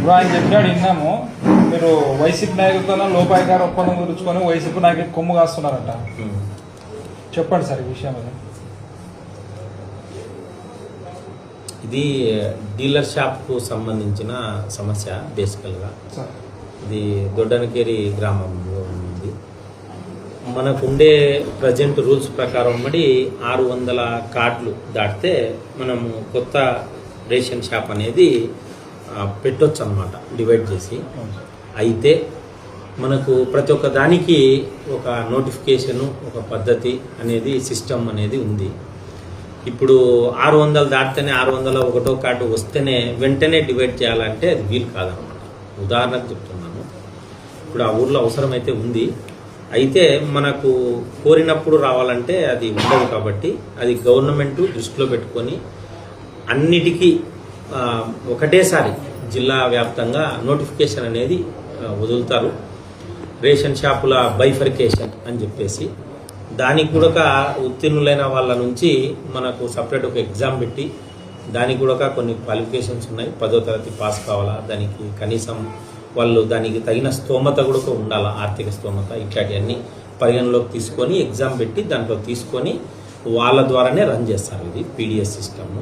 ఇప్పుడు ఆయన చెప్పినాడు విన్నాము, మీరు వైసీపీ నాయకులతో లోపాయికార ఒప్పందం గురించుకొని వైసీపీ నాయకులు కొమ్ము కాస్తున్నారట. చెప్పండి సార్ ఈ విషయం. ఇది డీలర్ షాప్కు సంబంధించిన సమస్య. బేసికల్గా ఇది దొడ్డనకేరి గ్రామంలో ఉంది. మనకుండే ప్రజెంట్ రూల్స్ ప్రకారం 600 కార్డులు దాటితే మనము కొత్త రేషన్ షాప్ అనేది పెట్టొచ్చు అన్నమాట, డివైడ్ చేసి. అయితే మనకు ప్రతి ఒక్క దానికి ఒక నోటిఫికేషను, ఒక పద్ధతి అనేది, సిస్టమ్ అనేది ఉంది. ఇప్పుడు 600 దాటితేనే 601వ కార్డు వస్తేనే వెంటనే డివైడ్ చేయాలంటే అది వీలు కాదనమాట. ఉదాహరణకు చెప్తున్నాను, ఇప్పుడు ఆ ఊర్లో అవసరమైతే ఉంది, అయితే మనకు కోరినప్పుడు రావాలంటే అది ఉండదు. కాబట్టి అది గవర్నమెంట్ దృష్టిలో పెట్టుకొని అన్నిటికీ ఒకటేసారి జిల్లా వ్యాప్తంగా నోటిఫికేషన్ అనేది వదులుతారు. రేషన్ షాపుల బైఫర్కేషన్ అని చెప్పేసి దానికి కూడా ఉత్తీర్ణులైన వాళ్ళ నుంచి మనకు సపరేట్ ఒక ఎగ్జామ్ పెట్టి దానికి కూడా కొన్ని క్వాలిఫికేషన్స్ ఉన్నాయి. 10వ తరగతి పాస్ కావాలా, దానికి కనీసం వాళ్ళు దానికి తగిన స్తోమత కూడా ఉండాలా, ఆర్థిక స్తోమత, ఇట్లాంటివన్నీ పరిగణలోకి తీసుకొని ఎగ్జామ్ పెట్టి దాంట్లో తీసుకొని వాళ్ళ ద్వారానే రన్ చేస్తారు ఇది పీడిఎస్ సిస్టమ్.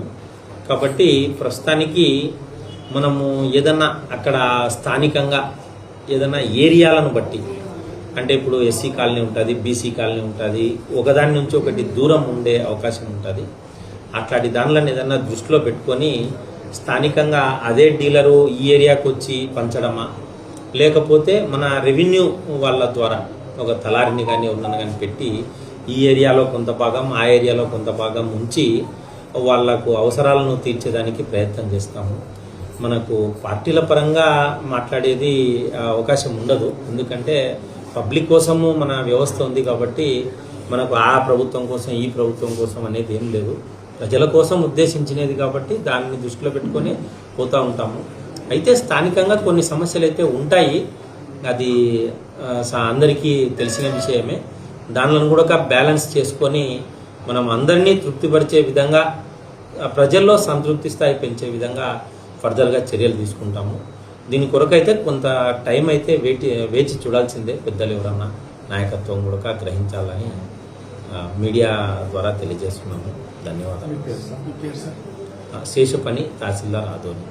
కాబట్టి ప్రస్తుతానికి మనము ఏదన్నా అక్కడ స్థానికంగా ఏదైనా ఏరియాలను బట్టి, అంటే ఇప్పుడు ఎస్సీ కాలనీ ఉంటుంది, బీసీ కాలనీ ఉంటుంది, ఒకదాని నుంచి ఒకటి దూరం ఉండే అవకాశం ఉంటుంది. అట్లాంటి దానిలను ఏదన్నా దృష్టిలో పెట్టుకొని స్థానికంగా అదే డీలరు ఈ ఏరియాకు వచ్చి పంచడమా, లేకపోతే మన రెవెన్యూ వాళ్ళ ద్వారా ఒక తలారిని కానీ ఎవరిని కానీ పెట్టి ఈ ఏరియాలో కొంత భాగం, ఆ ఏరియాలో కొంత భాగం ఉంచి వాళ్లకు అవసరాలను తీర్చేదానికి ప్రయత్నం చేస్తాము. మనకు పార్టీల పరంగా మాట్లాడేది అవకాశం ఉండదు, ఎందుకంటే పబ్లిక్ కోసము మన వ్యవస్థ ఉంది. కాబట్టి మనకు ఆ ప్రభుత్వం కోసం, ఈ ప్రభుత్వం కోసం అనేది ఏం లేదు, ప్రజల కోసం ఉద్దేశించినది. కాబట్టి దాన్ని దృష్టిలో పెట్టుకొని పోతూ ఉంటాము. అయితే స్థానికంగా కొన్ని సమస్యలు అయితే ఉంటాయి, అది అందరికీ తెలిసిన విషయమే. దానిలను కూడా బ్యాలెన్స్ చేసుకొని మనం అందరినీ తృప్తిపరిచే విధంగా, ప్రజల్లో సంతృప్తి స్థాయి పెంచే విధంగా ఫర్దర్గా చర్యలు తీసుకుంటాము. దీని కొరకైతే కొంత టైం అయితే వేచి చూడాల్సిందే. పెద్దలు ఎవరన్నా నాయకత్వం కూడా గ్రహించాలని మీడియా ద్వారా తెలియజేస్తున్నాము. ధన్యవాదాలు. శేషపని తహసీల్దార్ ఆదోని.